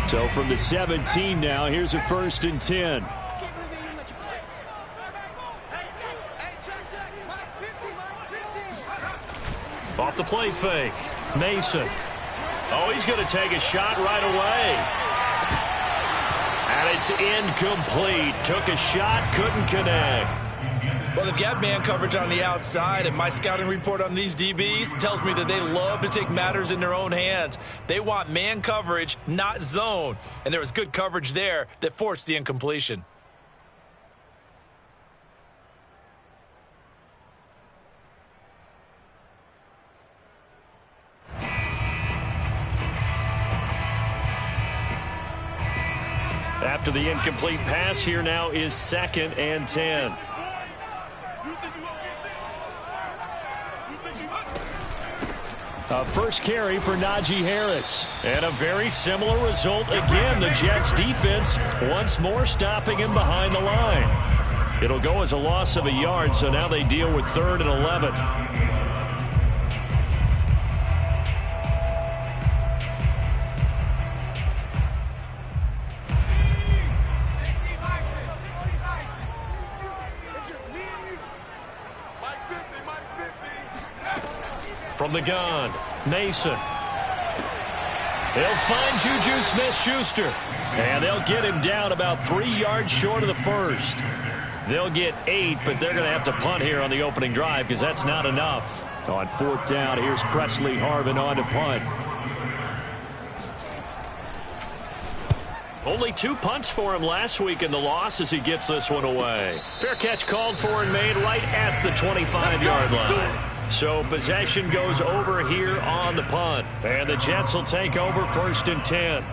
So from the 17 now, here's a 1st and 10. Off the play fake. Mason. Oh, he's going to take a shot right away. And it's incomplete. Took a shot, couldn't connect. Well, they've got man coverage on the outside, and my scouting report on these DBs tells me that they love to take matters in their own hands. They want man coverage, not zone. And there was good coverage there that forced the incompletion. After the incomplete pass, here now is 2nd and 10. A first carry for Najee Harris. And a very similar result again. The Jets defense once more stopping him behind the line. It'll go as a loss of a yard, so now they deal with 3rd and 11. From the gun, Mason. They'll find Juju Smith-Schuster. And they'll get him down about 3 yards short of the first. They'll get 8, but they're going to have to punt here on the opening drive because that's not enough. On 4th down, here's Presley Harvin on to punt. Only 2 punts for him last week in the loss as he gets this one away. Fair catch called for and made right at the 25-yard line. So possession goes over here on the punt. And the Jets will take over 1st and 10.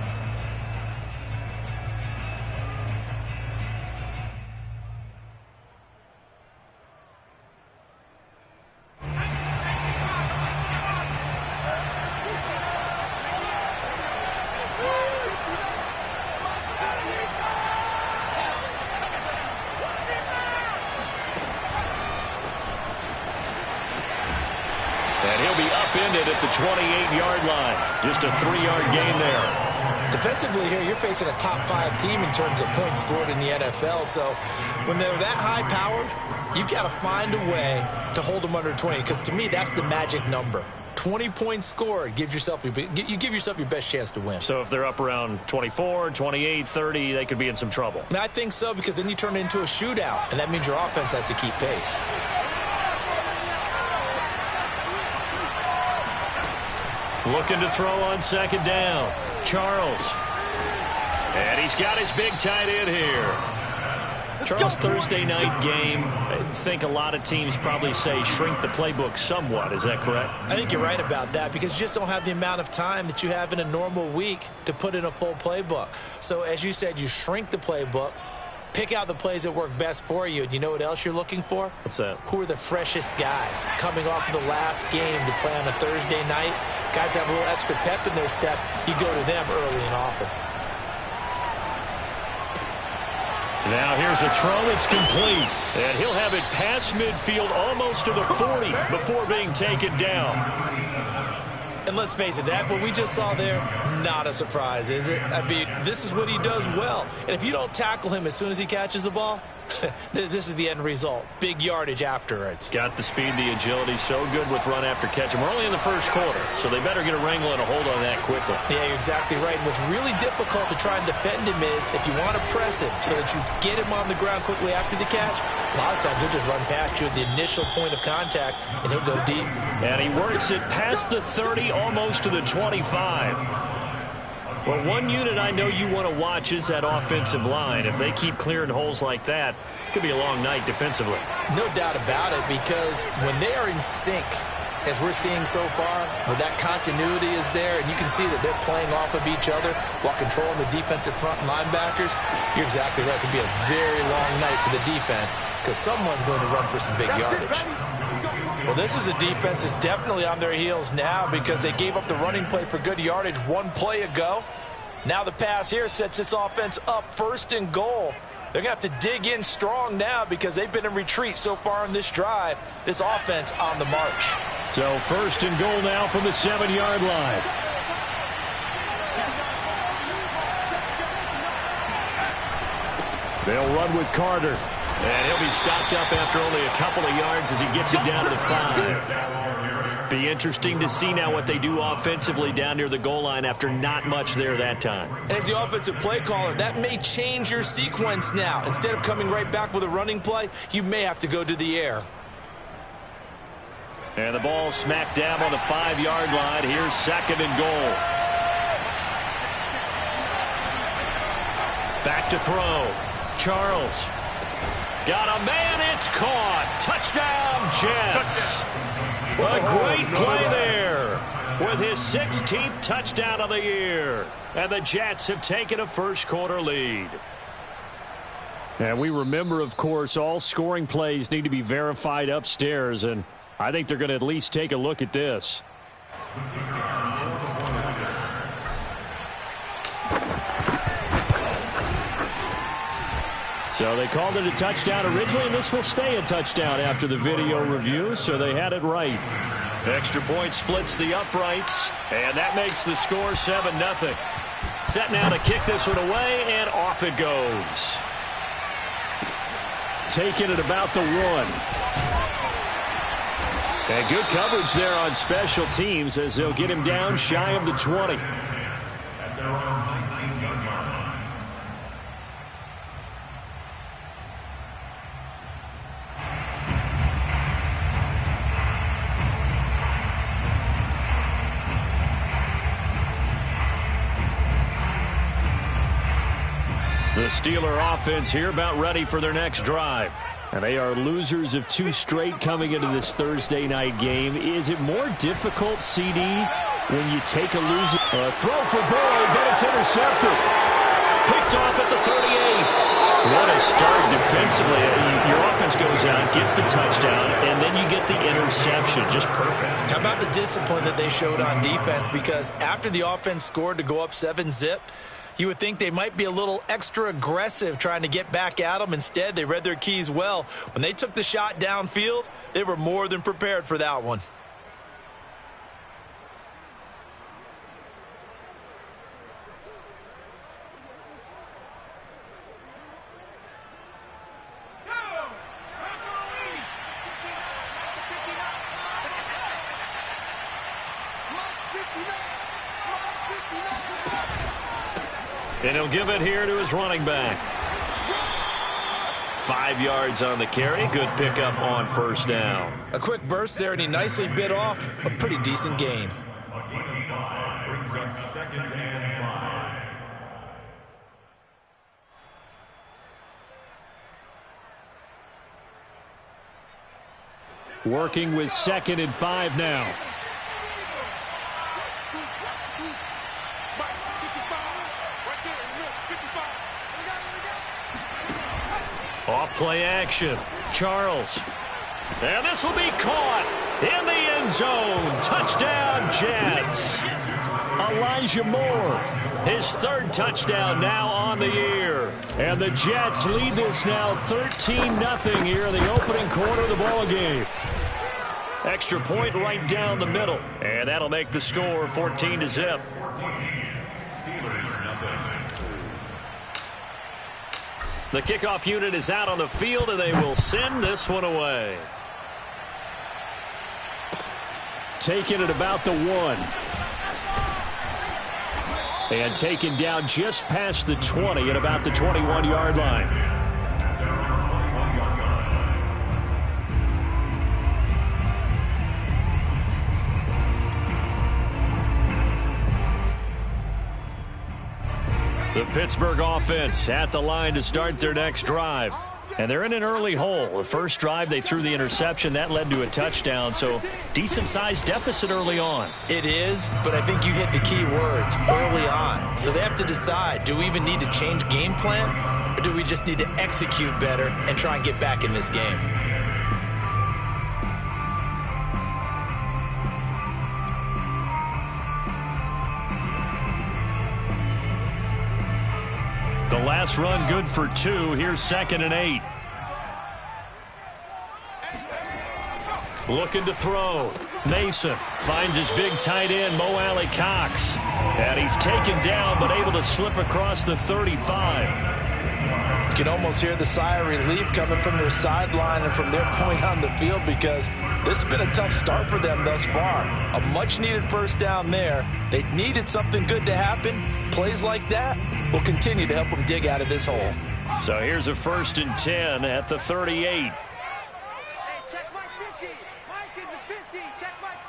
At the 28-yard line. Just a 3-yard gain there. Defensively here, you're facing a top 5 team in terms of points scored in the NFL. So when they're that high-powered, you've got to find a way to hold them under 20. Because to me, that's the magic number. 20 points scored, you give yourself your best chance to win. So if they're up around 24, 28, 30, they could be in some trouble. I think so, because then you turn it into a shootout, and that means your offense has to keep pace. Looking to throw on 2nd down. Charles. And he's got his big tight end here. Charles, Thursday night game. I think a lot of teams probably say shrink the playbook somewhat. Is that correct? I think you're right about that because you just don't have the amount of time that you have in a normal week to put in a full playbook. So as you said, you shrink the playbook. Pick out the plays that work best for you. And you know what else you're looking for? What's that? Who are the freshest guys coming off of the last game to play on a Thursday night? Guys have a little extra pep in their step. You go to them early and often. Now here's a throw that's complete. And he'll have it past midfield almost to the 40 before being taken down. And let's face it, that what we just saw there, not a surprise, is it? I mean, this is what he does well. And if you don't tackle him as soon as he catches the ball, this is the end result. Big yardage afterwards. Got the speed, the agility, so good with run after catch. And we're only in the first quarter, so they better get a wrangle and a hold on that quickly. Yeah, you're exactly right. And what's really difficult to try and defend him is if you want to press him so that you get him on the ground quickly after the catch, a lot of times he'll just run past you at the initial point of contact, and he'll go deep. And he works it past the 30, almost to the 25. Well, one unit I know you want to watch is that offensive line. If they keep clearing holes like that, it could be a long night defensively. No doubt about it, because when they are in sync, as we're seeing so far, where that continuity is there, and you can see that they're playing off of each other while controlling the defensive front linebackers, you're exactly right. It could be a very long night for the defense because someone's going to run for some big yardage. Well, this is a defense that's definitely on their heels now because they gave up the running play for good yardage one play ago. Now the pass here sets this offense up 1st and goal. They're going to have to dig in strong now because they've been in retreat so far in this drive. This offense on the march. So 1st and goal now from the 7-yard line. They'll run with Carter. And he'll be stopped up after only a couple of yards as he gets it down to the 5. Be interesting to see now what they do offensively down near the goal line after not much there that time. As the offensive play caller, that may change your sequence now. Instead of coming right back with a running play, you may have to go to the air. And the ball smack dab on the 5-yard line. Here's 2nd and goal. Back to throw. Charles. Got a man. It's caught. Touchdown, Jets. A great play there with his 16th touchdown of the year. And the Jets have taken a first-quarter lead. And we remember, of course, all scoring plays need to be verified upstairs, and I think they're going to at least take a look at this. So they called it a touchdown originally, and this will stay a touchdown after the video review, so they had it right. Extra point splits the uprights, and that makes the score 7-0. Set now to kick this one away, and off it goes. Taking it about the 1. And good coverage there on special teams as they'll get him down shy of the 20. The Steeler offense here about ready for their next drive. And they are losers of 2 straight coming into this Thursday night game. Is it more difficult, CD, when you take a loser? Throw for Boyd, but it's intercepted. Picked off at the 38. What a start defensively. Your offense goes out, gets the touchdown, and then you get the interception. Just perfect. How about the discipline that they showed on defense? Because after the offense scored to go up 7-zip, you would think they might be a little extra aggressive trying to get back at them. Instead, they read their keys well. When they took the shot downfield, they were more than prepared for that one. And he'll give it here to his running back. 5 yards on the carry. Good pickup on first down. A quick burst there, and he nicely bit off a pretty decent gain. Brings up 2nd and 5. Working with 2nd and 5 now. Off play action. Charles. And this will be caught in the end zone. Touchdown, Jets. Elijah Moore. His 3rd touchdown now on the year. And the Jets lead this now 13-0 here in the opening quarter of the ball game. Extra point right down the middle. And that'll make the score 14-0. The kickoff unit is out on the field, and they will send this one away. Taking it about the 1. And taken down just past the 20 at about the 21-yard line. The Pittsburgh offense at the line to start their next drive. And they're in an early hole. The first drive, they threw the interception. That led to a touchdown, so decent-sized deficit early on. It is, but I think you hit the key words, early on. So they have to decide, do we even need to change game plan, or do we just need to execute better and try and get back in this game? The last run good for 2. Here's 2nd and 8. Looking to throw. Mason finds his big tight end, Mo Alley Cox. And he's taken down but able to slip across the 35. You can almost hear the sigh of relief coming from their sideline and from their point on the field, because this has been a tough start for them thus far. A much-needed first down there. They needed something good to happen. Plays like that will continue to help them dig out of this hole. So here's a 1st and 10 at the 38. Hey, check Mike 50. Mike is a 50. Check Mike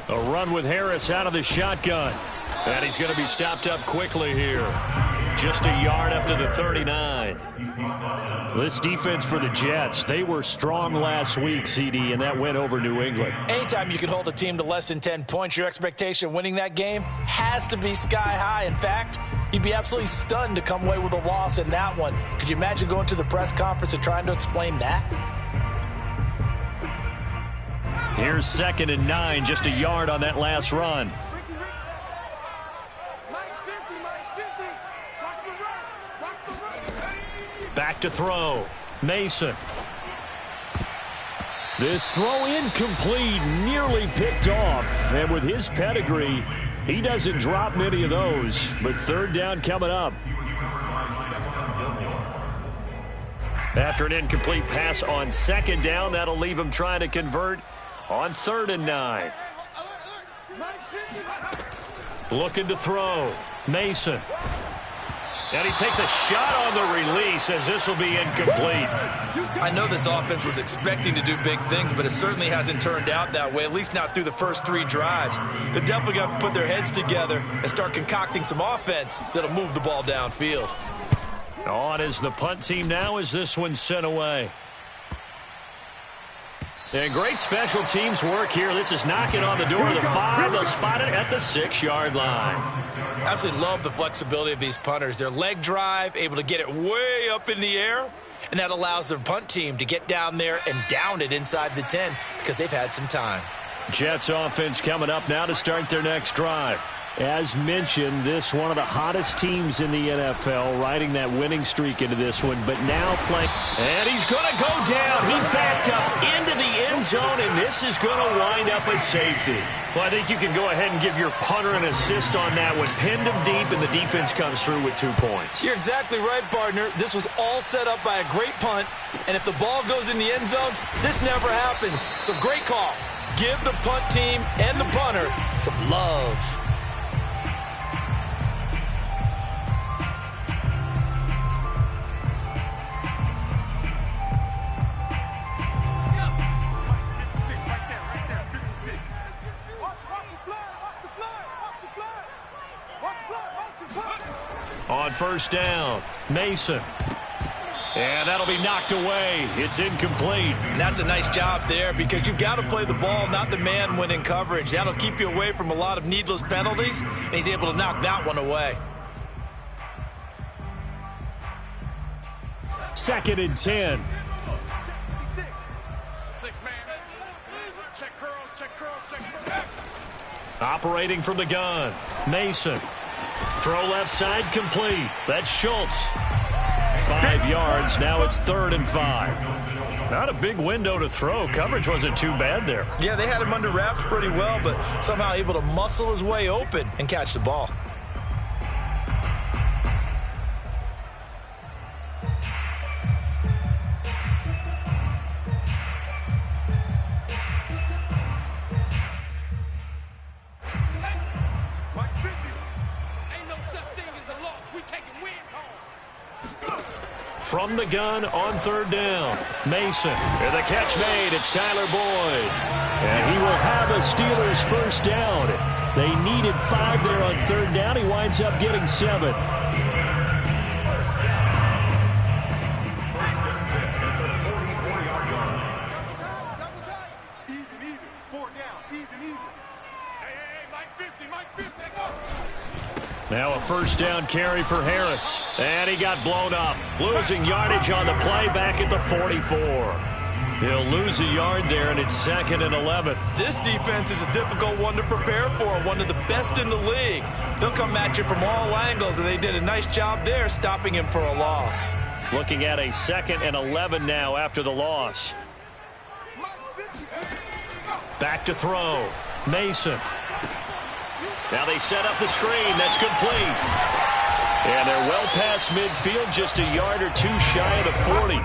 50. A run with Harris out of the shotgun. And he's going to be stopped up quickly here. Just a yard up to the 39. This defense for the Jets, they were strong last week, CD, and that went over New England. Anytime you can hold a team to less than 10 points, your expectation of winning that game has to be sky high. In fact, you'd be absolutely stunned to come away with a loss in that one. Could you imagine going to the press conference and trying to explain that? Here's 2nd and 9, just a yard on that last run. Back to throw. Mason. This throw incomplete, nearly picked off. And with his pedigree, he doesn't drop many of those. But 3rd down coming up. After an incomplete pass on 2nd down, that'll leave him trying to convert on 3rd and 9. Looking to throw. Mason. And he takes a shot on the release as this will be incomplete. I know this offense was expecting to do big things, but it certainly hasn't turned out that way, at least not through the first 3 drives. They're definitely going to have to put their heads together and start concocting some offense that'll move the ball downfield. On is the punt team now as this one's sent away. And great special teams work here. This is knocking on the door of the 5. They'll spot it at the 6-yard line. Absolutely love the flexibility of these punters. Their leg drive, able to get it way up in the air, and that allows their punt team to get down there and down it inside the 10 because they've had some time. Jets offense coming up now to start their next drive. As mentioned, this one of the hottest teams in the NFL, riding that winning streak into this one, but now playing. And he's going to go down. He backed up into the end zone, and this is going to wind up a safety. Well, I think you can go ahead and give your punter an assist on that one. Pinned him deep, and the defense comes through with 2 points. You're exactly right, partner. This was all set up by a great punt, and if the ball goes in the end zone, this never happens. So great call. Give the punt team and the punter some love. On 1st down, Mason. And that'll be knocked away. It's incomplete. And that's a nice job there because you've got to play the ball, not the man when in coverage. That'll keep you away from a lot of needless penalties, and he's able to knock that one away. 2nd and 10. 6 man. Check curls, check curls, check curls. Operating from the gun, Mason. Throw left side complete. That's Schultz. 5 yards. Now it's 3rd and 5. Not a big window to throw. Coverage wasn't too bad there. Yeah, they had him under wraps pretty well, but somehow able to muscle his way open and catch the ball. From the gun on 3rd down, Mason. And the catch made. It's Tyler Boyd. And he will have a Steelers 1st down. They needed 5 there on 3rd down. He winds up getting 7. Now a 1st down carry for Harris. And he got blown up. Losing yardage on the play back at the 44. He'll lose a yard there, and it's 2nd and 11. This defense is a difficult one to prepare for, one of the best in the league. They'll come at you from all angles, and they did a nice job there stopping him for a loss. Looking at a 2nd and 11 now after the loss. Back to throw. Mason. Now they set up the screen. That's complete. And they're well past midfield, just a yard or two shy of the 40.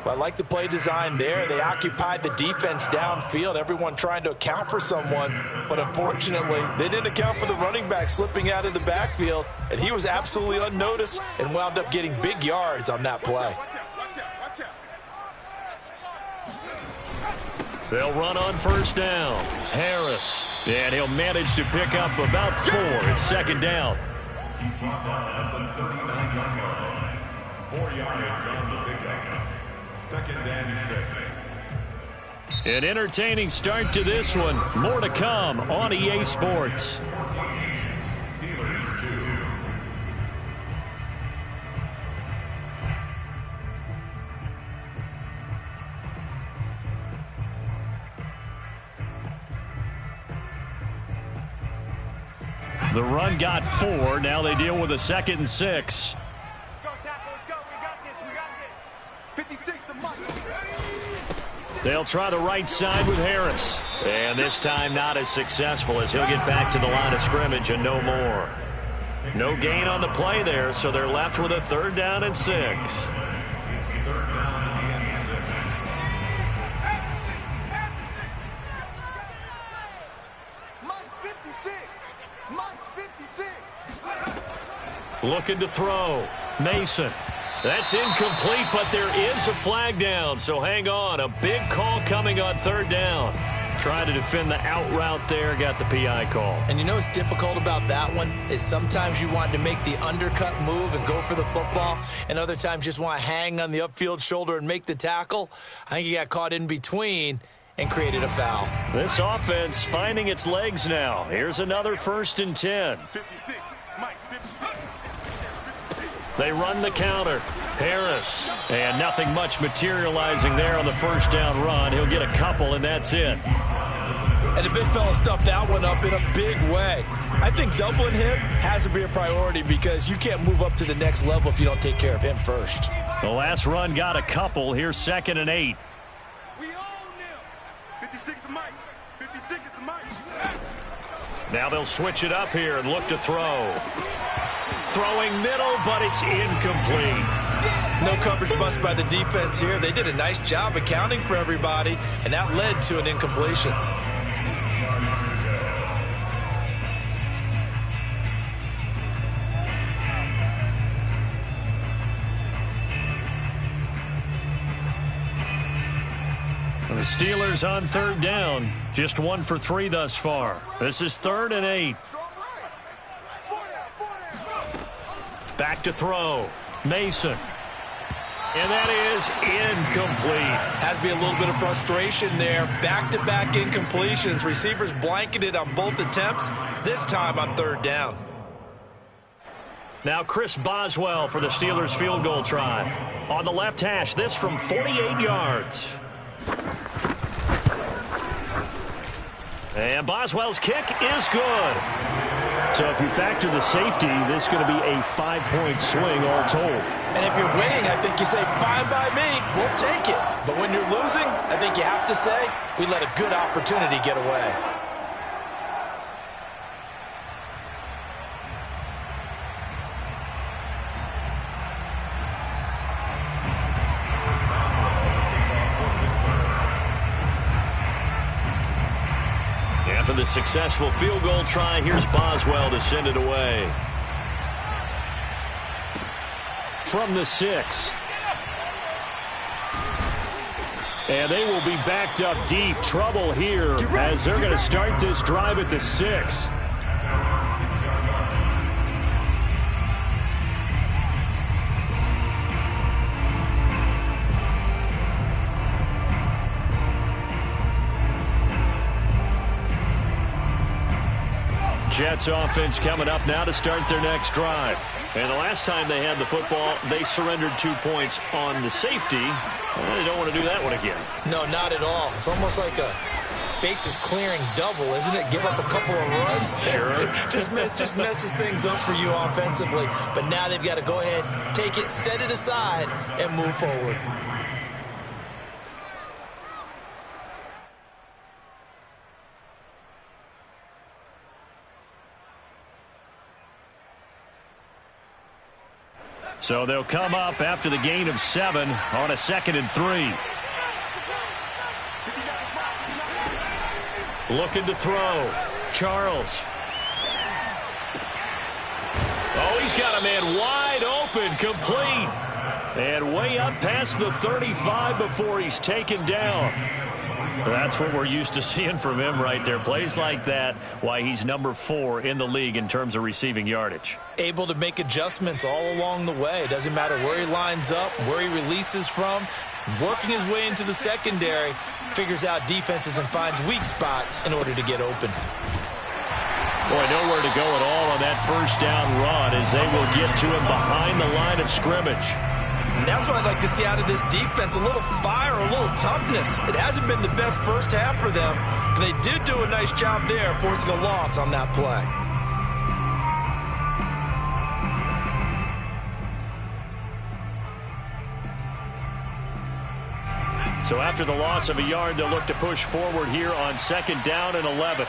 Well, I like the play design there. They occupied the defense downfield, everyone trying to account for someone. But unfortunately, they didn't account for the running back slipping out of the backfield, and he was absolutely unnoticed and wound up getting big yards on that play. They'll run on first down. Harris. And he'll manage to pick up about 4. It's second down. He's brought down at the 39-yard line. 4 yards on the pickup. Second and 6. An entertaining start to this one. More to come on EA Sports. Steelers 2. The run got 4. Now they deal with a 2nd and 6. Let's go, tackle. Let's go. We got this. We got this. 56 to Mike. They'll try the right side with Harris. And this time not as successful as he'll get back to the line of scrimmage and no more. No gain on the play there, so they're left with a 3rd down and 6. It's 3rd down and 6. Mike's 56. Mike's 56. Looking to throw. Mason. That's incomplete, but there is a flag down, so hang on. A big call coming on 3rd down. Trying to defend the out route there, got the PI call. And you know what's difficult about that one is sometimes you want to make the undercut move and go for the football, and other times just want to hang on the upfield shoulder and make the tackle. I think he got caught in between and created a foul. This offense finding its legs now. Here's another 1st and 10. 56. Mike, 56. They run the counter. Harris. And nothing much materializing there on the 1st down run. He'll get a couple, and that's it. And the big fella stuffed that one up in a big way. I think doubling him has to be a priority because you can't move up to the next level if you don't take care of him first. The last run got a couple. Here's 2nd and 8. We own them. 56 to Mike. 56 to Mike. Now they'll switch it up here and look to throw. Throwing middle, but it's incomplete. No coverage bust by the defense here. They did a nice job accounting for everybody, and that led to an incompletion. The Steelers on 3rd down. Just 1 for 3 thus far. This is 3rd and 8. Back to throw. Mason. And that is incomplete. Has to be a little bit of frustration there. Back-to-back incompletions. Receivers blanketed on both attempts, this time on 3rd down. Now Chris Boswell for the Steelers field goal try. On the left hash, this from 48 yards. And Boswell's kick is good. So if you factor the safety, this is going to be a 5-point swing all told. And if you're winning, I think you say, fine by me, we'll take it. But when you're losing, I think you have to say, we let a good opportunity get away. After the successful field goal try, here's Boswell to send it away. From the 6. And they will be backed up deep. Trouble here as they're going to start this drive at the 6. Jets offense coming up now to start their next drive. And the last time they had the football, they surrendered 2 points on the safety. They don't want to do that one again. No, not at all. It's almost like a bases clearing double, isn't it? Give up a couple of runs. Sure. just messes things up for you offensively. But now they've got to go ahead, take it, set it aside, and move forward. So they'll come up after the gain of 7 on a 2nd and 3. Looking to throw. Charles. Oh, he's got a man wide open, complete. And way up past the 35 before he's taken down. That's what we're used to seeing from him right there. Plays like that, why he's number 4 in the league in terms of receiving yardage. Able to make adjustments all along the way. Doesn't matter where he lines up, where he releases from. Working his way into the secondary, figures out defenses and finds weak spots in order to get open. Boy, nowhere to go at all on that first down run as they will get to him behind the line of scrimmage. And that's what I'd like to see out of this defense, a little fire, a little toughness. It hasn't been the best first half for them, but they did do a nice job there forcing a loss on that play. So after the loss of a yard, they'll look to push forward here on 2nd down and 11.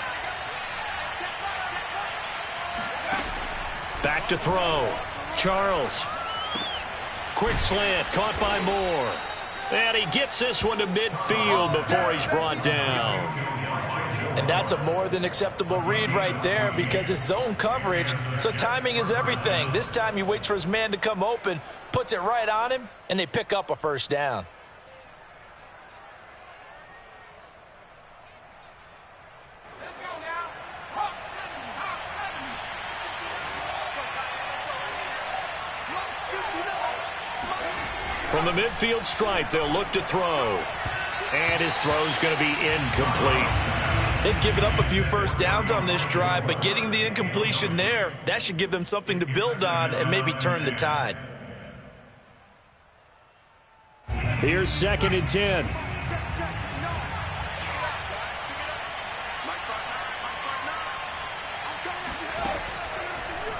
Back to throw. Charles. Quick slant, caught by Moore. And he gets this one to midfield before he's brought down. And that's a more than acceptable read right there because it's zone coverage, so timing is everything. This time he waits for his man to come open, puts it right on him, and they pick up a first down. From the midfield stripe, they'll look to throw. And his throw's going to be incomplete. They've given up a few first downs on this drive, but getting the incompletion there, that should give them something to build on and maybe turn the tide. Here's 2nd and 10.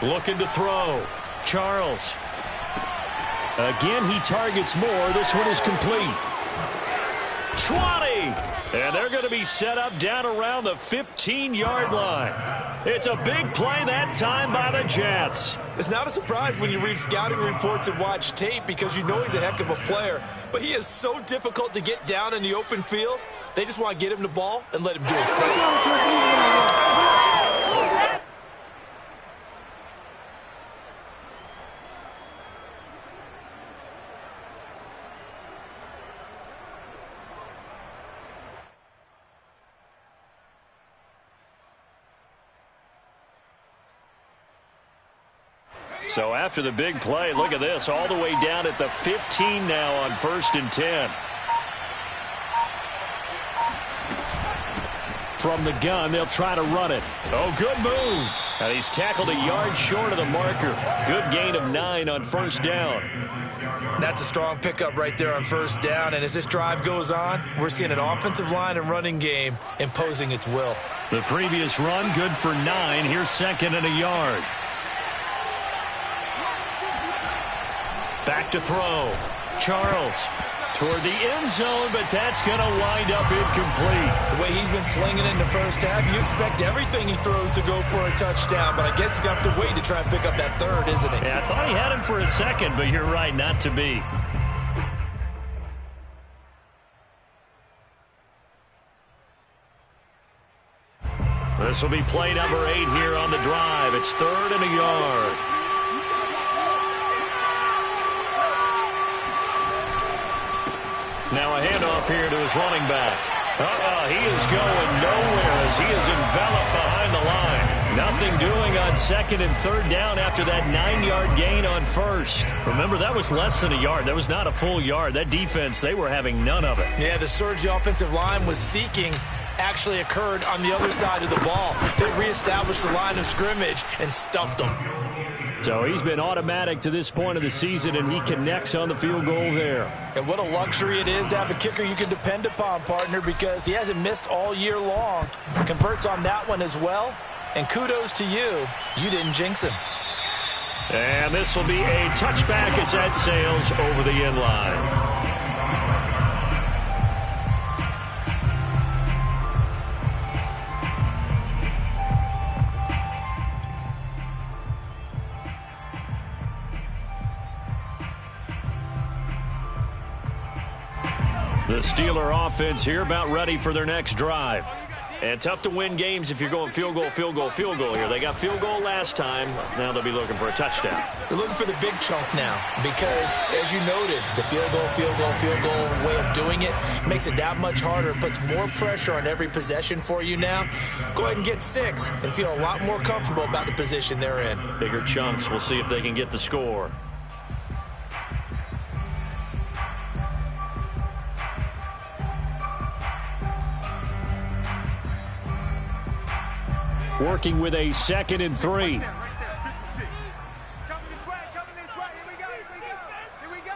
Looking to throw. Charles. Again, he targets Moore. This one is complete. 20! And they're going to be set up down around the 15-yard line. It's a big play that time by the Jets. It's not a surprise when you read scouting reports and watch tape because you know he's a heck of a player. But he is so difficult to get down in the open field. They just want to get him the ball and let him do his thing. So after the big play, look at this, all the way down at the 15 now on 1st and 10. From the gun, they'll try to run it. Oh, good move. And he's tackled a yard short of the marker. Good gain of 9 on 1st down. That's a strong pickup right there on 1st down. And as this drive goes on, we're seeing an offensive line and running game imposing its will. The previous run, good for 9. Here's 2nd and a yard. Back to throw. Charles toward the end zone, but that's going to wind up incomplete. The way he's been slinging in the first half, you expect everything he throws to go for a touchdown, but I guess he's going to have to wait to try and pick up that 3rd, isn't he? Yeah, I thought he had him for a second, but you're right, not to be. This will be play number 8 here on the drive. It's 3rd and a yard. Now a handoff here to his running back. He is going nowhere as he is enveloped behind the line. Nothing doing on 2nd and 3rd down after that 9-yard gain on 1st. Remember, that was less than a yard. That was not a full yard. That defense, they were having none of it. Yeah, the surge the offensive line was seeking actually occurred on the other side of the ball. They reestablished the line of scrimmage and stuffed them. So he's been automatic to this point of the season, and he connects on the field goal there. And what a luxury it is to have a kicker you can depend upon, partner, because he hasn't missed all year long. Converts on that one as well. And kudos to you. You didn't jinx him. And this will be a touchback as that sails over the end line. The Steeler offense here about ready for their next drive. And tough to win games if you're going field goal, field goal, field goal here. They got field goal last time. Now they'll be looking for a touchdown. They're looking for the big chunk now because, as you noted, the field goal, field goal, field goal way of doing it makes it that much harder and puts more pressure on every possession for you now. Go ahead and get 6 and feel a lot more comfortable about the position they're in. Bigger chunks. We'll see if they can get the score. Working with a 2nd and 3. Right there, 56. Coming this way, Here we go, here we go.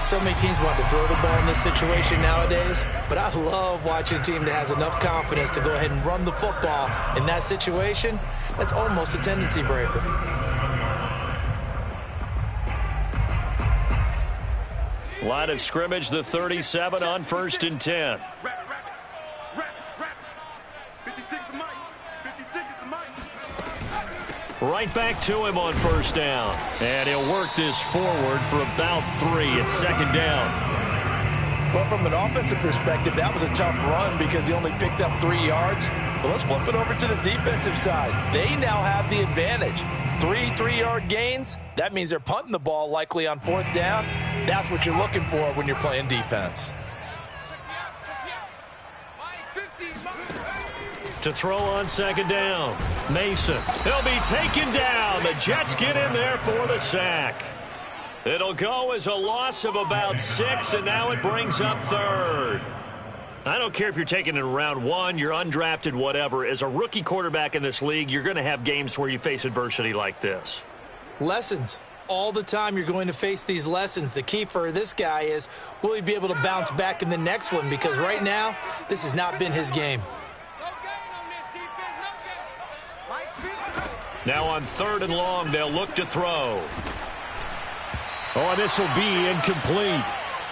So many teams want to throw the ball in this situation nowadays, but I love watching a team that has enough confidence to go ahead and run the football in that situation. That's almost a tendency breaker. Line of scrimmage, the 37 on 1st and 10. Wrap it. 56 is Mike. 56 is the Mike. Right back to him on 1st down. And he'll work this forward for about 3. It's 2nd down. Well, from an offensive perspective, that was a tough run because he only picked up 3 yards. But let's flip it over to the defensive side. They now have the advantage. 3 3-yard gains. That means they're punting the ball likely on 4th down. That's what you're looking for when you're playing defense. To throw on 2nd down. Mason. He'll be taken down. The Jets get in there for the sack. It'll go as a loss of about 6, and now it brings up 3rd. I don't care if you're taking it in round 1, you're undrafted, whatever. As a rookie quarterback in this league, you're going to have games where you face adversity like this. Lessons. All the time you're going to face these lessons. The key for this guy is, will he be able to bounce back in the next one? Because right now, this has not been his game. Now on 3rd and long, they'll look to throw. Oh, this will be incomplete.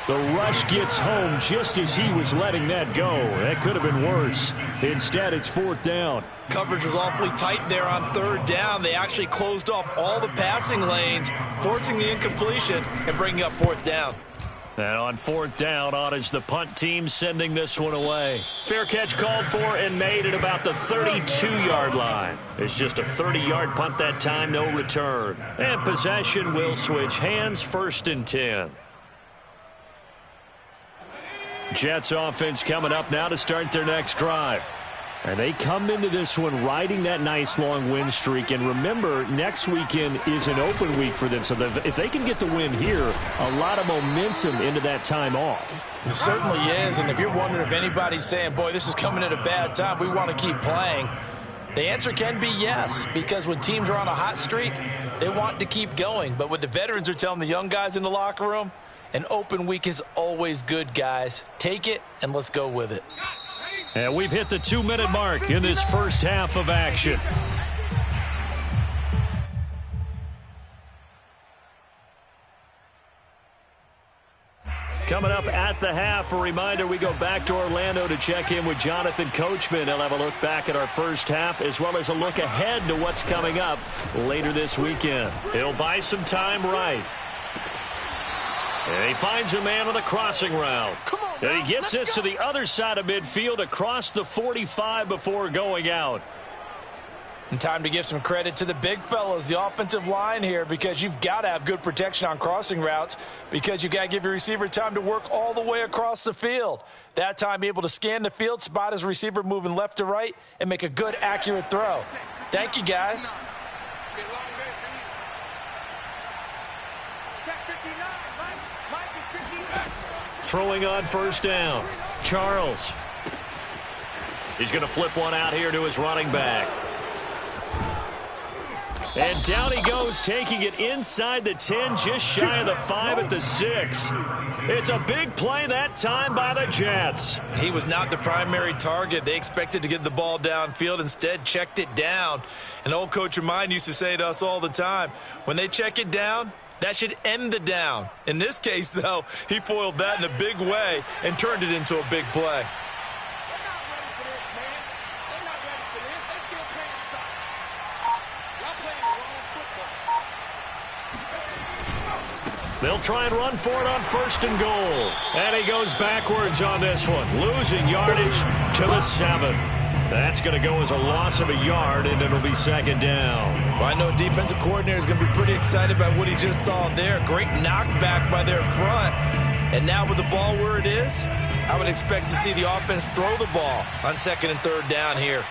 The rush gets home just as he was letting that go. That could have been worse. Instead, it's 4th down. Coverage was awfully tight there on 3rd down. They actually closed off all the passing lanes, forcing the incompletion and bringing up 4th down. And on 4th down, on is the punt team sending this one away. Fair catch called for and made at about the 32-yard line. It's just a 30-yard punt that time, no return. And possession will switch hands, 1st and 10. Jets offense coming up now to start their next drive. And they come into this one riding that nice long win streak. And remember, next weekend is an open week for them. So if they can get the win here, a lot of momentum into that time off. It certainly is. And if you're wondering if anybody's saying, boy, this is coming at a bad time, we want to keep playing, the answer can be yes. Because when teams are on a hot streak, they want to keep going. But what the veterans are telling the young guys in the locker room, an open week is always good, guys. Take it, and let's go with it. And we've hit the 2-minute mark in this first half of action. Coming up at the half, a reminder, we go back to Orlando to check in with Jonathan Coachman. He'll have a look back at our first half as well as a look ahead to what's coming up later this weekend. He'll buy some time right. And he finds a man on the crossing route. And he gets this to the other side of midfield across the 45 before going out. And time to give some credit to the big fellas, the offensive line here, because you've got to have good protection on crossing routes because you've got to give your receiver time to work all the way across the field. That time, be able to scan the field, spot his receiver moving left to right, and make a good, accurate throw. Thank you, guys. Throwing on 1st down. Charles. He's going to flip one out here to his running back. And down he goes, taking it inside the 10, just shy of the 5 at the 6. It's a big play that time by the Jets. He was not the primary target. They expected to get the ball downfield, instead checked it down. An old coach of mine used to say to us all the time, when they check it down, that should end the down. In this case, though, he foiled that in a big way and turned it into a big play. They'll try and run for it on 1st and goal. And he goes backwards on this one, losing yardage to the 7. That's going to go as a loss of a yard, and it'll be 2nd down. Well, I know defensive coordinator is going to be pretty excited by what he just saw there. Great knockback by their front. And now with the ball where it is, I would expect to see the offense throw the ball on 2nd and 3rd down here.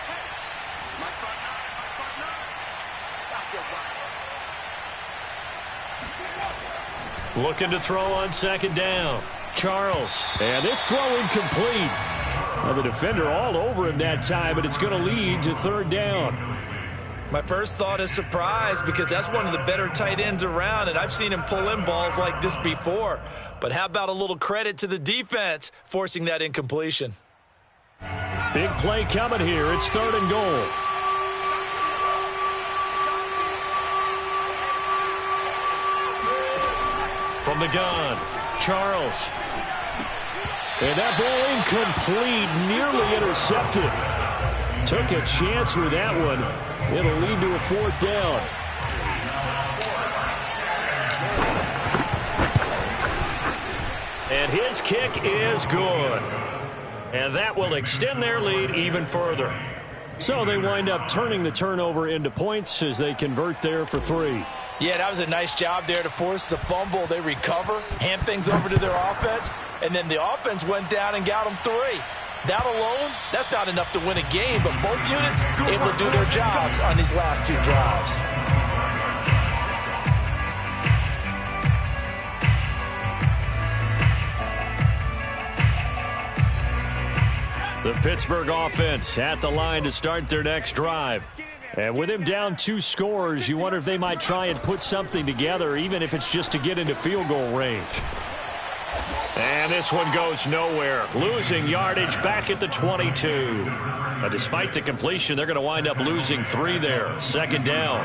Looking to throw on 2nd down. Charles. And this throw incomplete. Well, the defender all over him that time, but it's going to lead to 3rd down. My first thought is surprise, because that's one of the better tight ends around, and I've seen him pull in balls like this before. But how about a little credit to the defense forcing that incompletion? Big play coming here. It's 3rd and goal. From the gun, Charles. And that ball incomplete, nearly intercepted. Took a chance with that one. It'll lead to a 4th down. And his kick is good. And that will extend their lead even further. So they wind up turning the turnover into points as they convert there for 3. Yeah, that was a nice job there to force the fumble. They recover, hand things over to their offense, and then the offense went down and got them 3. That alone, that's not enough to win a game, but both units able to do their jobs on these last 2 drives. The Pittsburgh offense at the line to start their next drive. And with him down 2 scores, you wonder if they might try and put something together, even if it's just to get into field goal range. And this one goes nowhere. Losing yardage back at the 22. But despite the completion, they're going to wind up losing 3 there. 2nd down.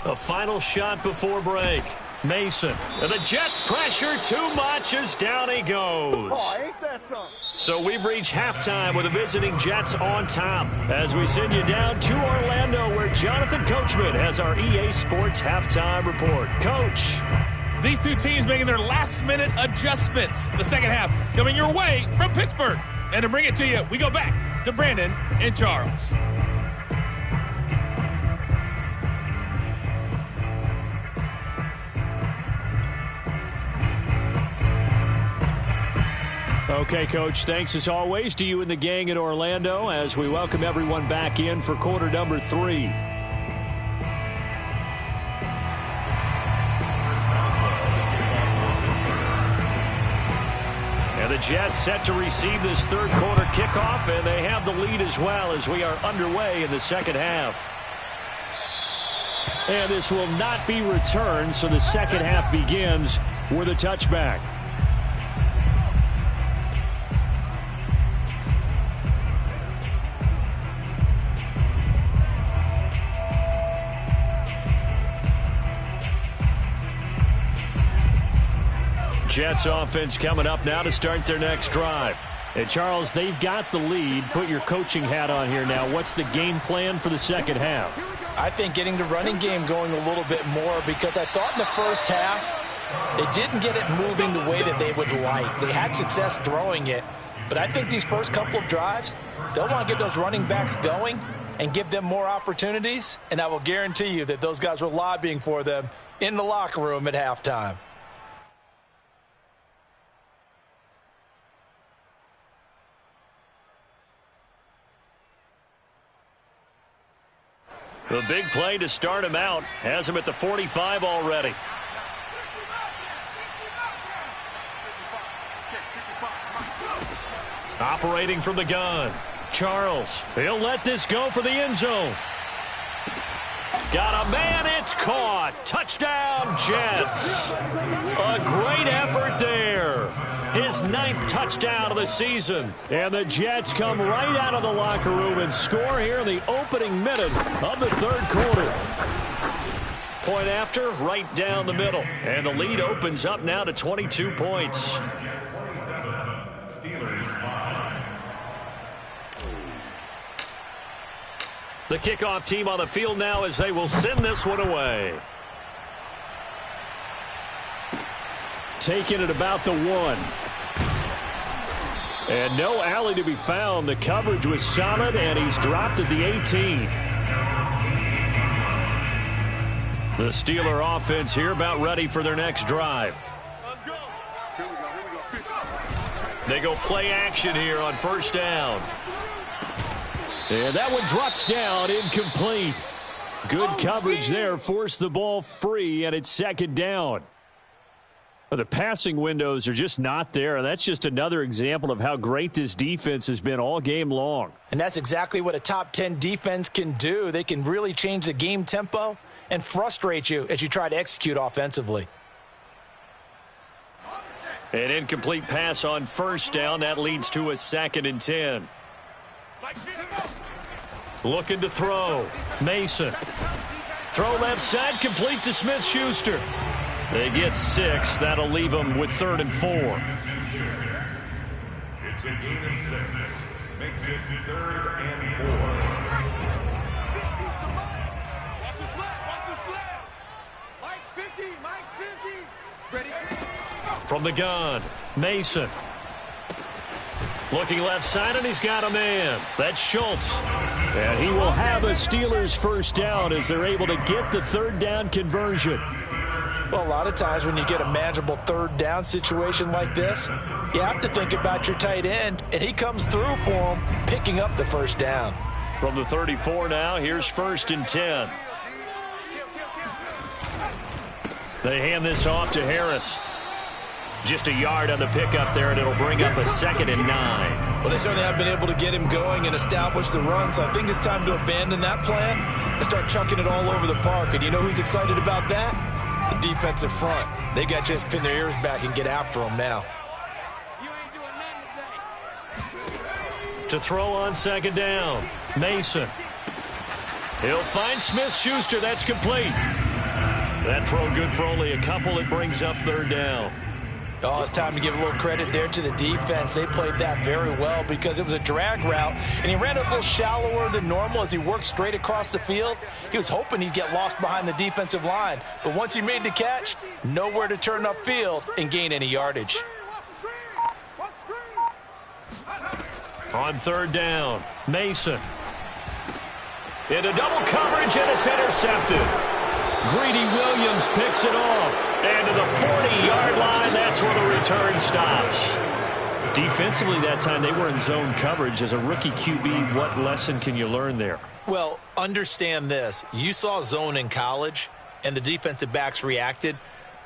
A final shot before break. Mason. And the Jets pressure too much as down he goes. Oh, ain't that something? So we've reached halftime with the visiting Jets on top as we send you down to Orlando where Jonathan Coachman has our EA Sports halftime report. Coach. These 2 teams making their last-minute adjustments. The second half coming your way from Pittsburgh. And to bring it to you, we go back to Brandon and Charles. Okay, Coach, thanks as always to you and the gang in Orlando as we welcome everyone back in for quarter number 3. And the Jets set to receive this 3rd quarter kickoff, and they have the lead as well as we are underway in the 2nd half. And this will not be returned, so the 2nd half begins with a touchback. Jets offense coming up now to start their next drive. And Charles, they've got the lead. Put your coaching hat on here now. What's the game plan for the 2nd half? I think getting the running game going a little bit more, because I thought in the first half they didn't get it moving the way that they would like. They had success throwing it, but I think these first couple of drives, they'll want to get those running backs going and give them more opportunities, and I will guarantee you that those guys were lobbying for them in the locker room at halftime. The big play to start him out has him at the 45 already. Operating from the gun. Charles. He'll let this go for the end zone. Got a man. It's caught. Touchdown, Jets. A great effort there. His 9th touchdown of the season. And the Jets come right out of the locker room and score here in the opening minute of the 3rd quarter. Point after, right down the middle. And the lead opens up now to 22 points. The kickoff team on the field now as they will send this one away. Taking it about the 1. And no alley to be found. The coverage was solid, and he's dropped at the 18. The Steeler offense here about ready for their next drive. Let's go. Here we go. They go play action here on first down. And that one drops down, incomplete. Good coverage there, forced the ball free, and it's second down. The passing windows are just not there, and that's just another example of how great this defense has been all game long. And that's exactly what a top 10 defense can do. They can really change the game tempo and frustrate you as you try to execute offensively. An incomplete pass on first down. That leads to a 2nd and 10. Looking to throw. Mason. Throw left side, complete to Smith-Schuster. They get 6. That'll leave them with 3rd and 4. It's a gain of 6. Makes it 3rd and 4. Watch the slap. Watch the slap. Mike's 50. Mike's 50. Ready? From the gun, Mason. Looking left side, and he's got a man. That's Schultz. And he will have a Steelers first down as they're able to get the 3rd down conversion. Well, a lot of times when you get a manageable 3rd down situation like this, you have to think about your tight end, and he comes through for him, picking up the first down. From the 34 now, here's 1st and 10. They hand this off to Harris. Just a yard on the pickup there, and it'll bring up a 2nd and 9. Well, they certainly have been able to get him going and establish the run, so I think it's time to abandon that plan and start chucking it all over the park. And you know who's excited about that? The defensive front. They got to just pin their ears back and get after him now. You ain't doing nothing today. To throw on 2nd down, Mason. He'll find Smith-Schuster. That's complete. That throw good for only a couple. It brings up 3rd down. Oh, it's time to give a little credit there to the defense. They played that very well because it was a drag route, and he ran a little shallower than normal as he worked straight across the field. He was hoping he'd get lost behind the defensive line, but once he made the catch, nowhere to turn upfield and gain any yardage. Watch the screen. On 3rd down, Mason. Into double coverage, and it's intercepted. Greedy Williams picks it off. And to the 40-yard line, that's where the return stops. Defensively that time, they were in zone coverage. As a rookie QB, what lesson can you learn there? Well, understand this. You saw zone in college, and the defensive backs reacted,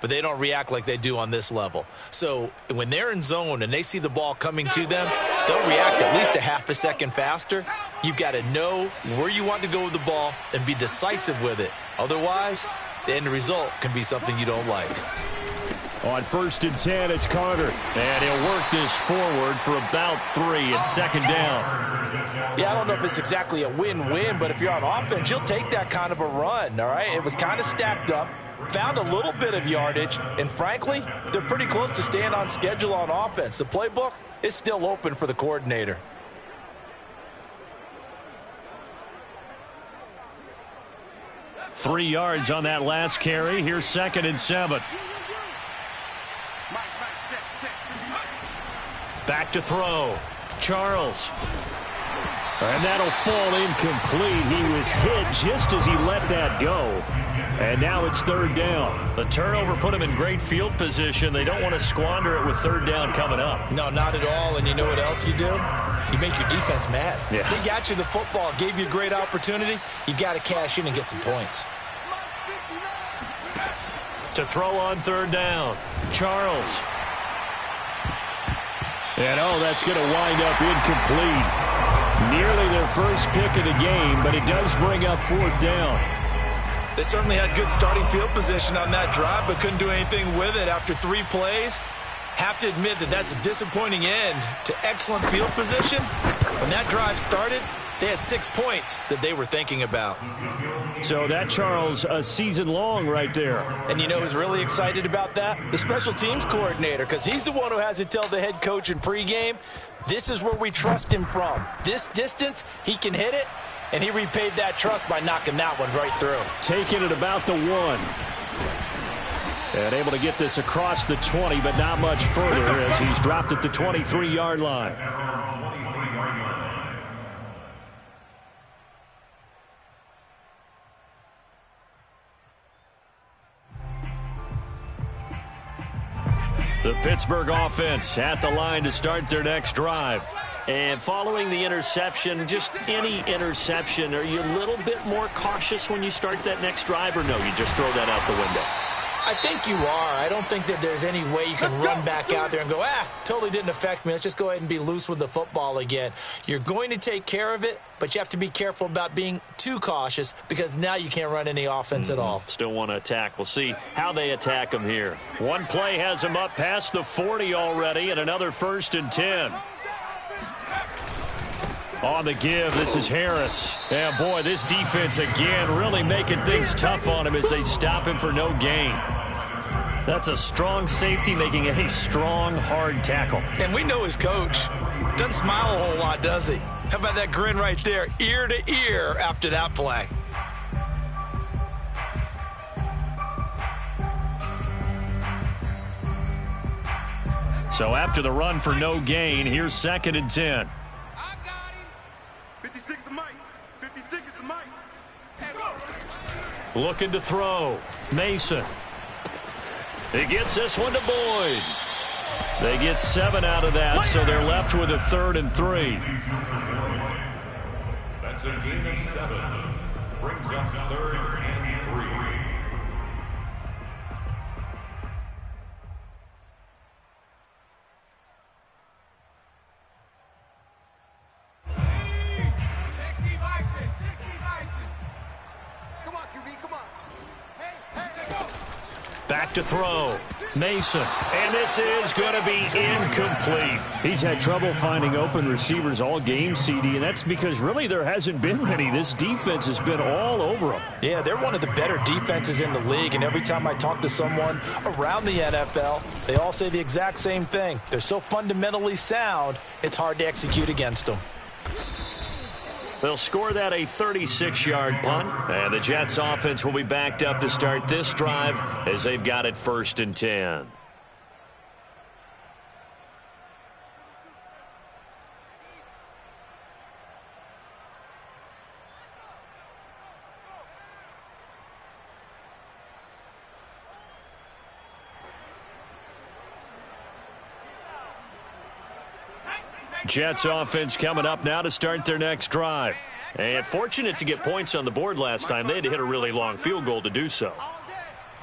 but they don't react like they do on this level. So when they're in zone and they see the ball coming to them, they'll react at least a half a second faster. You've got to know where you want to go with the ball and be decisive with it. Otherwise, the end result can be something you don't like. On 1st and 10, it's Carter. And he'll work this forward for about 3. It's 2nd down. Yeah, I don't know if it's exactly a win-win, but if you're on offense, you'll take that kind of a run, all right? It was kind of stacked up, found a little bit of yardage, and frankly, they're pretty close to staying on schedule on offense. The playbook is still open for the coordinator. Three yards on that last carry. Here's 2nd and 7. Back to throw. Charles. And that'll fall incomplete. He was hit just as he let that go. And now it's 3rd down. The turnover put him in great field position. They don't want to squander it with 3rd down coming up. No, not at all. And you know what else you do? You make your defense mad. Yeah. They got you the football, gave you a great opportunity. You got to cash in and get some points. To throw on 3rd down. Charles. And oh, that's going to wind up incomplete. Nearly their first pick of the game, but it does bring up 4th down. They certainly had good starting field position on that drive, but couldn't do anything with it after 3 plays. Have to admit that that's a disappointing end to excellent field position. When that drive started, they had 6 points that they were thinking about. So that, Charles, a season long right there. And you know who's really excited about that? The special teams coordinator, because he's the one who has to tell the head coach in pregame, this is where we trust him from. This distance, he can hit it, and he repaid that trust by knocking that one right through. Taking it about the 1. And able to get this across the 20, but not much further as he's dropped at the 23-yard line. The Pittsburgh offense at the line to start their next drive. And following the interception, just any interception, are you a little bit more cautious when you start that next drive, or no, you just throw that out the window? I think you are. I don't think that there's any way you can run back out there and go, totally didn't affect me. Let's just go ahead and be loose with the football again. You're going to take care of it, but you have to be careful about being too cautious because now you can't run any offense at all. Still want to attack. We'll see how they attack them here. One play has them up past the 40 already, and another 1st and 10. On the give, this is Harris. And boy, this defense again really making things tough on him as they stop him for no gain. That's a strong safety making a strong, hard tackle. And we know his coach. Doesn't smile a whole lot, does he? How about that grin right there, ear to ear after that play? So after the run for no gain, here's 2nd and 10. 56 is Mike. 56 is Mike. Looking to throw. Mason. He gets this one to Boyd. They get 7 out of that, so they're left with a 3rd and 3. That's a gain of 7. Brings up 3rd and 3. Back to throw. Mason. And this is going to be incomplete. He's had trouble finding open receivers all game, CD, and that's because really there hasn't been many. This defense has been all over them. Yeah, they're one of the better defenses in the league, and every time I talk to someone around the NFL, they all say the exact same thing. They're so fundamentally sound, it's hard to execute against them. They'll score that a 36-yard punt, and the Jets offense will be backed up to start this drive as they've got it 1st and 10. Jets offense coming up now to start their next drive. And fortunate to get points on the board last time. They had to hit a really long field goal to do so.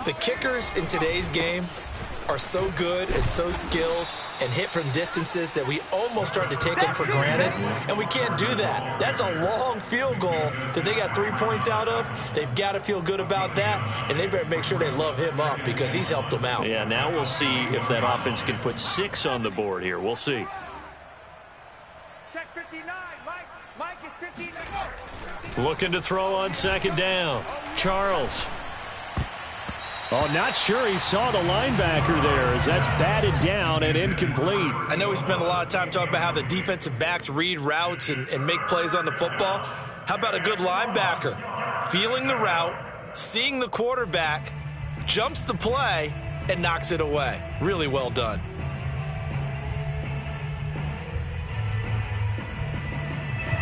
The kickers in today's game are so good and so skilled and hit from distances that we almost start to take them for granted, and we can't do that. That's a long field goal that they got 3 points out of. They've got to feel good about that, and they better make sure they love him up because he's helped them out. Yeah, now we'll see if that offense can put 6 on the board here. We'll see. Check 59. Mike is 59. Looking to throw on 2nd down. Charles. Oh, not sure he saw the linebacker there as that's batted down and incomplete. I know we spent a lot of time talking about how the defensive backs read routes and make plays on the football. How about a good linebacker? Feeling the route, seeing the quarterback, jumps the play, and knocks it away. Really well done.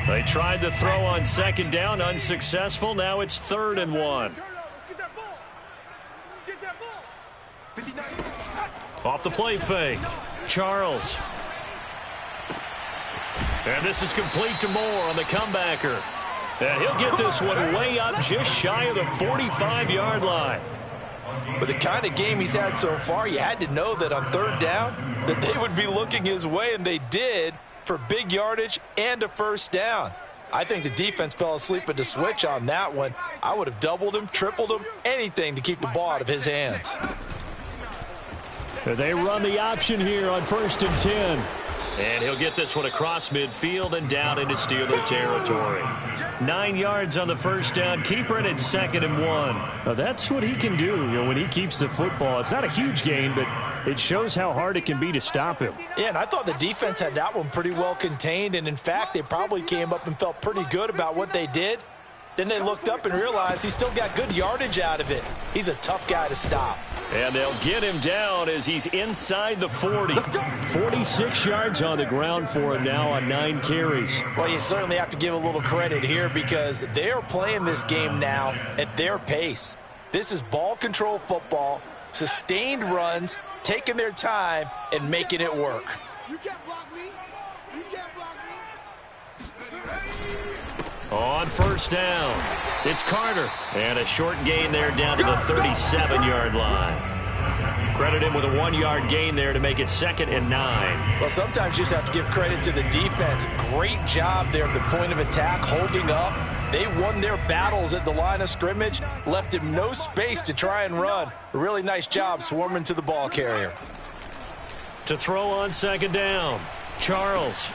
They tried to throw on 2nd down, unsuccessful. Now it's 3rd and 1. Off the play fake. Charles. And this is complete to Moore on the comebacker. And he'll get this one way up just shy of the 45-yard line. With the kind of game he's had so far, you had to know that on 3rd down that they would be looking his way, and they did, for big yardage and a 1st down. I think the defense fell asleep at the switch on that one. I would have doubled him, tripled him, anything to keep the ball out of his hands. They run the option here on 1st and 10. And he'll get this one across midfield and down into Steeler territory. 9 yards on the 1st down. Keeper it at 2nd and 1. Now that's what he can do, when he keeps the football. It's not a huge gain, but It shows how hard it can be to stop him. Yeah, and I thought the defense had that one pretty well contained, and in fact, they probably came up and felt pretty good about what they did. Then they looked up and realized he still got good yardage out of it. He's a tough guy to stop. And they'll get him down as he's inside the 40. 46 yards on the ground for him now on 9 carries. Well, you certainly have to give a little credit here because they are playing this game now at their pace. This is ball control football, sustained runs, taking their time, and making it work. You can't block me. You can't block me. On first down, it's Carter. And a short gain there down to the 37-yard line. Credit him with a 1-yard gain there to make it 2nd and 9. Well, sometimes you just have to give credit to the defense. Great job there at the point of attack, holding up. They won their battles at the line of scrimmage, left him no space to try and run. A really nice job swarming to the ball carrier. To throw on 2nd down, Charles.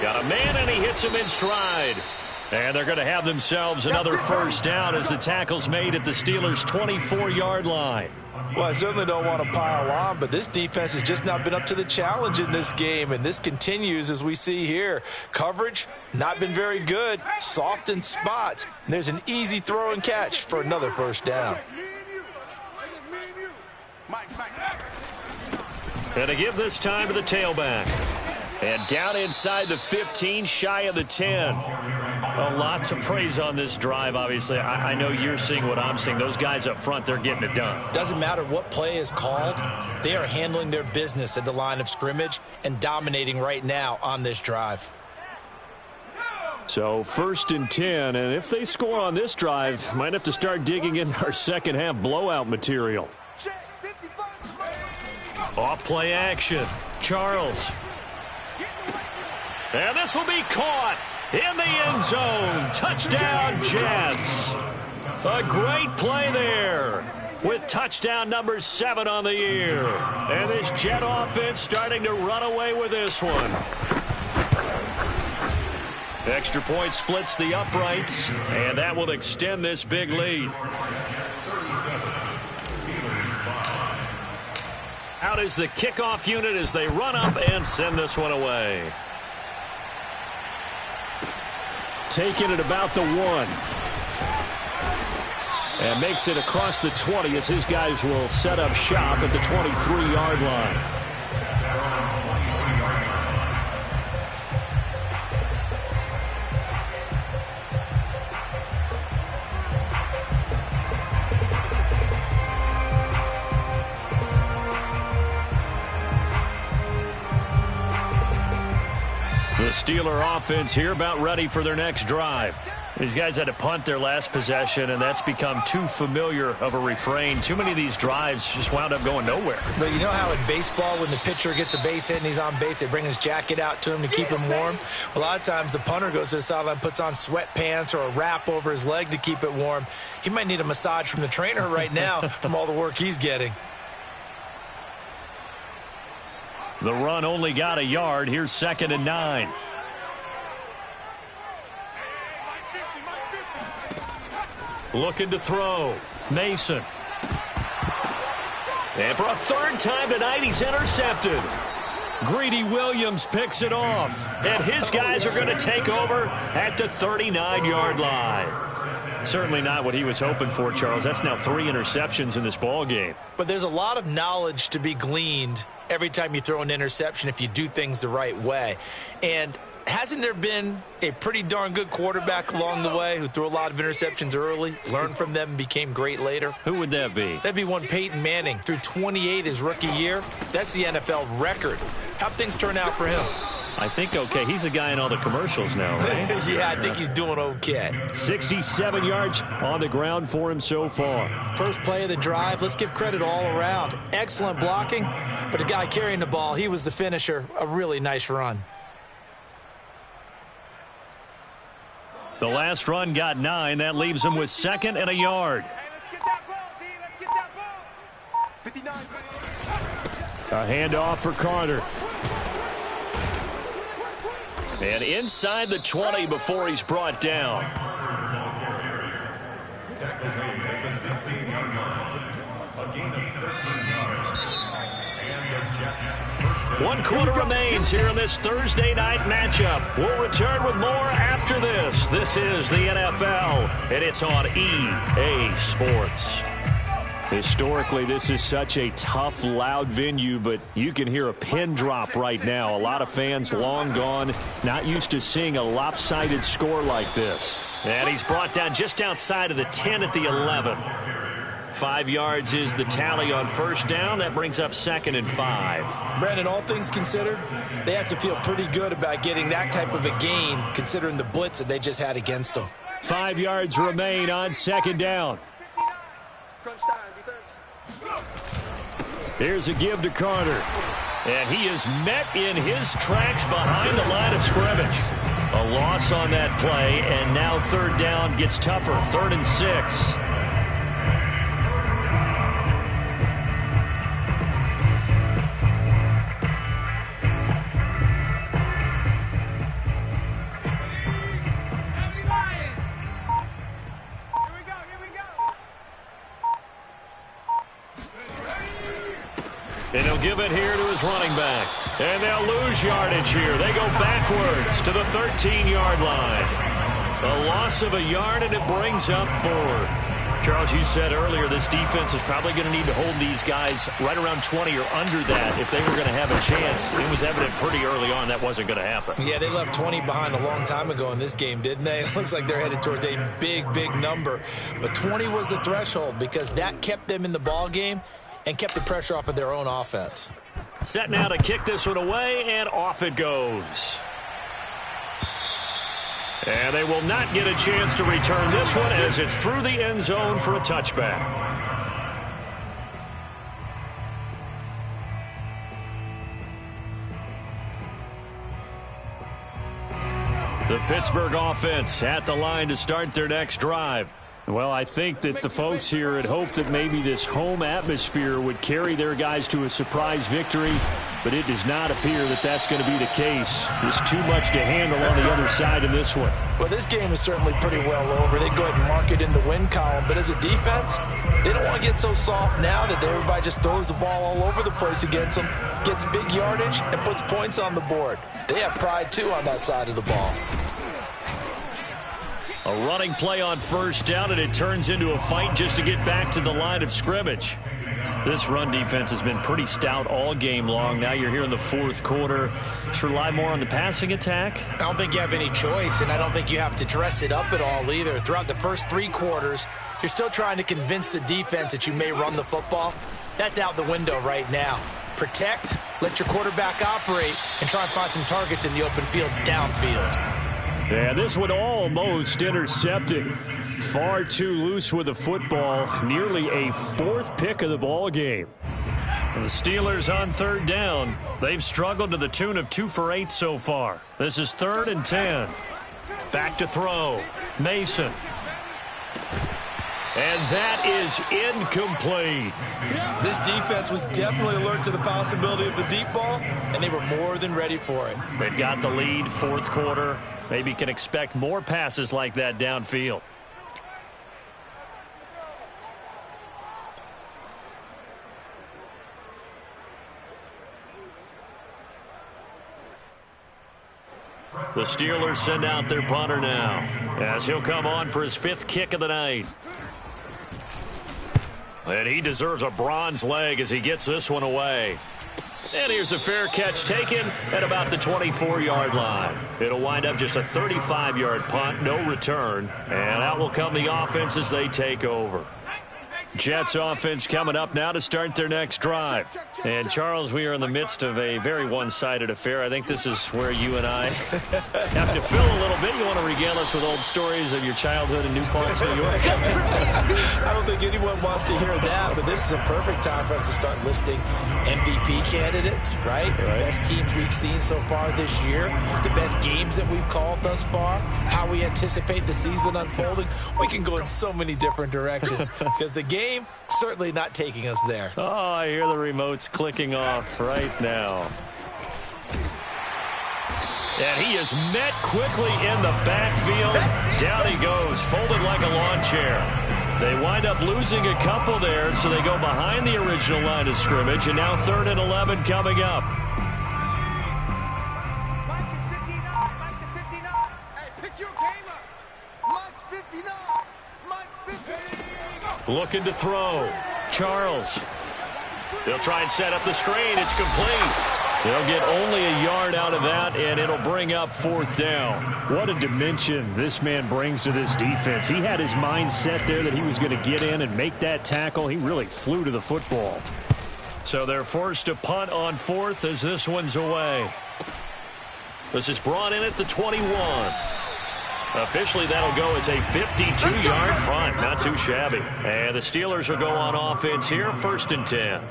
Got a man, and he hits him in stride. And they're going to have themselves another first down as the tackle's made at the Steelers' 24-yard line. Well, I certainly don't want to pile on, but this defense has just not been up to the challenge in this game, and this continues as we see here. Coverage, not been very good, soft in spots. And there's an easy throw and catch for another first down. And to give this time to the tailback. And down inside the 15, shy of the 10. A lot to praise on this drive, obviously. I know you're seeing what I'm seeing. Those guys up front, they're getting it done. Doesn't matter what play is called. They are handling their business at the line of scrimmage and dominating right now on this drive. So 1st and 10, and if they score on this drive, might have to start digging in our second-half blowout material. Off play action. Charles. And this will be caught in the end zone. Touchdown, Jets. A great play there with touchdown number 7 on the year. And this Jet offense starting to run away with this one. Extra point splits the uprights, and that will extend this big lead. Out is the kickoff unit as they run up and send this one away. Taking it about the 1. And makes it across the 20 as his guys will set up shop at the 23-yard line. The Steeler offense here about ready for their next drive. These guys had to punt their last possession, and that's become too familiar of a refrain. Too many of these drives just wound up going nowhere. But you know how in baseball, when the pitcher gets a base hit and he's on base, they bring his jacket out to him to keep him warm? A lot of times the punter goes to the sideline, puts on sweatpants or a wrap over his leg to keep it warm. He might need a massage from the trainer right now from all the work he's getting. The run only got a yard. Here's 2nd and 9. Looking to throw. Mason. And for a 3rd time tonight, he's intercepted. Greedy Williams picks it off. And his guys are going to take over at the 39-yard line. Certainly not what he was hoping for, Charles. That's now 3 interceptions in this ball game. But there's a lot of knowledge to be gleaned every time you throw an interception if you do things the right way. And hasn't there been a pretty darn good quarterback along the way who threw a lot of interceptions early, learned from them, and became great later? Who would that be? That'd be one Peyton Manning. Threw 28 his rookie year. That's the NFL record. How'd things turn out for him? I think okay. He's a guy in all the commercials now, right? Yeah, I think he's doing okay. 67 yards on the ground for him so far. First play of the drive, let's give credit all around. Excellent blocking, but the guy carrying the ball, he was the finisher. A really nice run. The last run got 9. That leaves him with 2nd and a yard. Hey, let's get that ball, D. Let's get that ball. 59. A handoff for Carter. And inside the 20 before he's brought down. Tackle made at the 16-yard line. A gain of 13 yards. And the Jets first down. 1 quarter remains here in this Thursday night matchup. We'll return with more after this. This is the NFL, and it's on EA Sports. Historically, this is such a tough, loud venue, but you can hear a pin drop right now. A lot of fans long gone, not used to seeing a lopsided score like this. And he's brought down just outside of the 10 at the 11. 5 yards is the tally on first down. That brings up 2nd and 5. Brandon, all things considered, they have to feel pretty good about getting that type of a gain, considering the blitz that they just had against them. 5 yards remain on 2nd down. Crunch time, defense. Here's a give to Carter. And he is met in his tracks behind the line of scrimmage. A loss on that play, and now 3rd down gets tougher. 3rd and 6. And he'll give it here to his running back. And they'll lose yardage here. They go backwards to the 13-yard line. A loss of a yard, and it brings up 4th. Charles, you said earlier this defense is probably going to need to hold these guys right around 20 or under that if they were going to have a chance. It was evident pretty early on that wasn't going to happen. Yeah, they left 20 behind a long time ago in this game, didn't they? It looks like they're headed towards a big, big number. But 20 was the threshold because that kept them in the ball game and kept the pressure off of their own offense. Set now to kick this one away, and off it goes. And they will not get a chance to return this one as it's through the end zone for a touchback. The Pittsburgh offense at the line to start their next drive. Well, I think that the folks here had hoped that maybe this home atmosphere would carry their guys to a surprise victory, but it does not appear that that's going to be the case. There's too much to handle on the other side in this one. Well, this game is certainly pretty well over. They go ahead and mark it in the win column, but as a defense, they don't want to get so soft now that everybody just throws the ball all over the place against them, gets big yardage, and puts points on the board. They have pride, too, on that side of the ball. A running play on first down, and it turns into a fight just to get back to the line of scrimmage. This run defense has been pretty stout all game long. Now you're here in the 4th quarter. Just rely more on the passing attack. I don't think you have any choice, and I don't think you have to dress it up at all either. Throughout the first 3 quarters, you're still trying to convince the defense that you may run the football. That's out the window right now. Protect, let your quarterback operate, and try and find some targets in the open field downfield. Yeah, this one almost intercepted. Far too loose with the football. Nearly a 4th pick of the ball game. And the Steelers on 3rd down. They've struggled to the tune of 2 for 8 so far. This is 3rd and 10. Back to throw. Mason. And that is incomplete. This defense was definitely alert to the possibility of the deep ball, and they were more than ready for it. They've got the lead, 4th quarter. Maybe can expect more passes like that downfield. The Steelers send out their punter now as he'll come on for his 5th kick of the night. And he deserves a bronze leg as he gets this one away. And here's a fair catch taken at about the 24-yard line. It'll wind up just a 35-yard punt, no return. And out will come the offense as they take over. Jets offense coming up now to start their next drive. And, Charles, we are in the midst of a very one-sided affair. I think this is where you and I have to fill a little bit. You want to regale us with old stories of your childhood in New Paltz, New York? I don't think anyone wants to hear that, but this is a perfect time for us to start listing MVP candidates, right? The best teams we've seen so far this year, the best games that we've called thus far, how we anticipate the season unfolding. We can go in so many different directions because the game certainly not taking us there. Oh, I hear the remotes clicking off right now. And he is met quickly in the backfield. Down he goes, folded like a lawn chair. They wind up losing a couple there, so they go behind the original line of scrimmage, and now 3rd and 11 coming up. Mike is 59. Mike to 59. Hey, pick your game up. Mike's 59. Mike's 50. Looking to throw. Charles. They'll try and set up the screen. It's complete. They'll get only a yard out of that, and it'll bring up 4th down. What a dimension this man brings to this defense. He had his mind set there that he was going to get in and make that tackle. He really flew to the football. So they're forced to punt on 4th as this one's away. This is brought in at the 21. Officially, that'll go as a 52-yard punt. Not too shabby. And the Steelers will go on offense here, 1st and 10.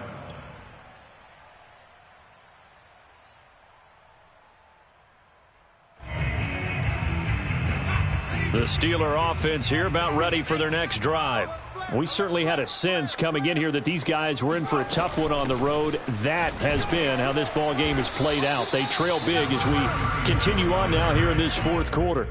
The Steeler offense here about ready for their next drive. We certainly had a sense coming in here that these guys were in for a tough one on the road. That has been how this ball game has played out. They trail big as we continue on now here in this 4th quarter.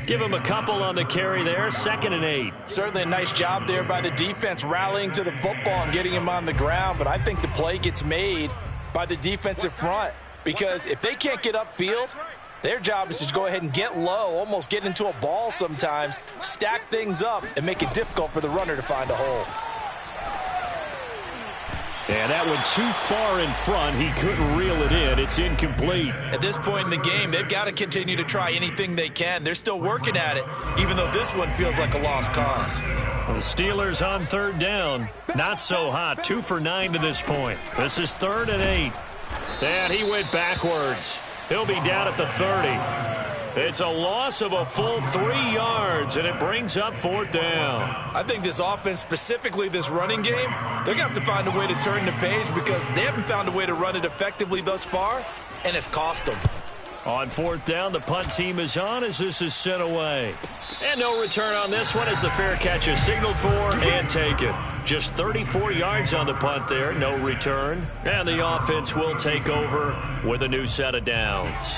Give them a couple on the carry there, 2nd and 8. Certainly a nice job there by the defense rallying to the football and getting him on the ground, but I think the play gets made by the defensive front because if they can't get upfield, their job is to go ahead and get low, almost get into a ball sometimes, stack things up, and make it difficult for the runner to find a hole. And that one too far in front. He couldn't reel it in. It's incomplete. At this point in the game, they've got to continue to try anything they can. They're still working at it, even though this one feels like a lost cause. The Steelers on 3rd down. Not so hot. 2 for 9 to this point. This is 3rd and 8. And he went backwards. He'll be down at the 30. It's a loss of a full 3 yards, and it brings up 4th down. I think this offense, specifically this running game, they're going to have to find a way to turn the page because they haven't found a way to run it effectively thus far, and it's cost them. On 4th down, the punt team is on as this is sent away. And no return on this one as the fair catch is signaled for and taken. Just 34 yards on the punt there, no return. And the offense will take over with a new set of downs.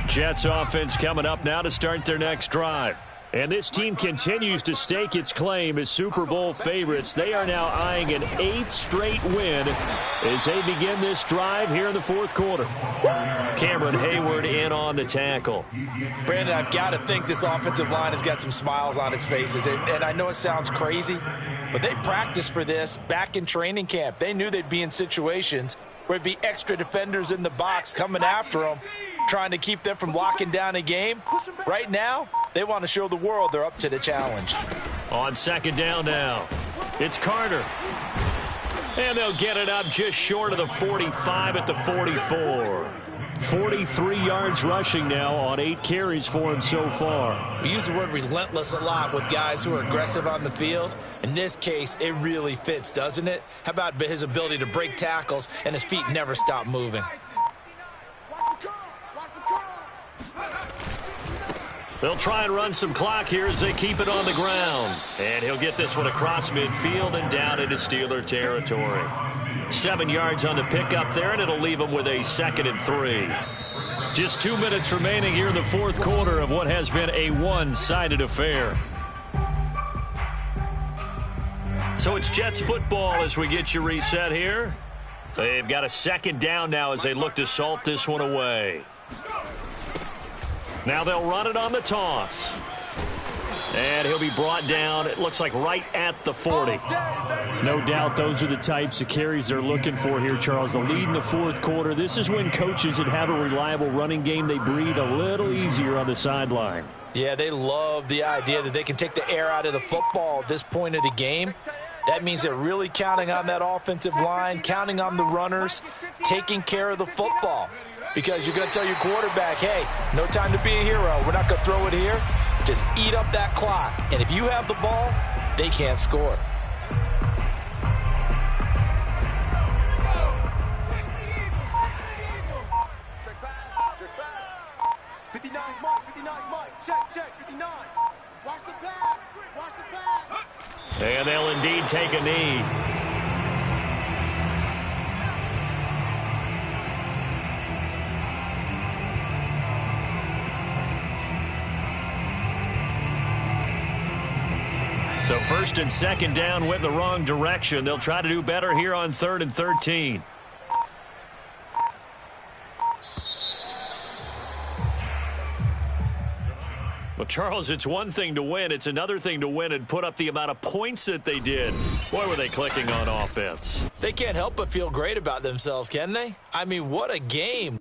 Jets offense coming up now to start their next drive. And this team continues to stake its claim as Super Bowl favorites. They are now eyeing an 8th straight win as they begin this drive here in the 4th quarter. Cameron Hayward in on the tackle. Brandon, I've got to think this offensive line has got some smiles on its faces. And I know it sounds crazy, but they practiced for this back in training camp. They knew they'd be in situations where it'd be extra defenders in the box coming after them, trying to keep them from locking down a game. Right now, they want to show the world they're up to the challenge. On 2nd down now, it's Carter. And they'll get it up just short of the 45 at the 44. 43 yards rushing now on 8 carries for him so far. We use the word relentless a lot with guys who are aggressive on the field. In this case, it really fits, doesn't it? How about his ability to break tackles and his feet never stop moving? They'll try and run some clock here as they keep it on the ground. And he'll get this one across midfield and down into Steeler territory. 7 yards on the pickup there, and it'll leave them with a 2nd and 3. Just 2 minutes remaining here in the 4th quarter of what has been a one-sided affair. So it's Jets football as we get you reset here. They've got a 2nd down now as they look to salt this one away. Now they'll run it on the toss. And he'll be brought down, it looks like right at the 40. No doubt those are the types of carries they're looking for here, Charles. The lead in the 4th quarter. This is when coaches that have a reliable running game, they breathe a little easier on the sideline. Yeah, they love the idea that they can take the air out of the football at this point of the game. That means they're really counting on that offensive line, counting on the runners, taking care of the football. Because you're going to tell your quarterback, hey, no time to be a hero. We're not going to throw it here. Just eat up that clock. And if you have the ball, they can't score. And they'll indeed take a knee. So first and second down went the wrong direction. They'll try to do better here on 3rd and 13. Well, Charles, it's one thing to win. It's another thing to win and put up the amount of points that they did. Boy, were they clicking on offense. They can't help but feel great about themselves, can they? I mean, what a game.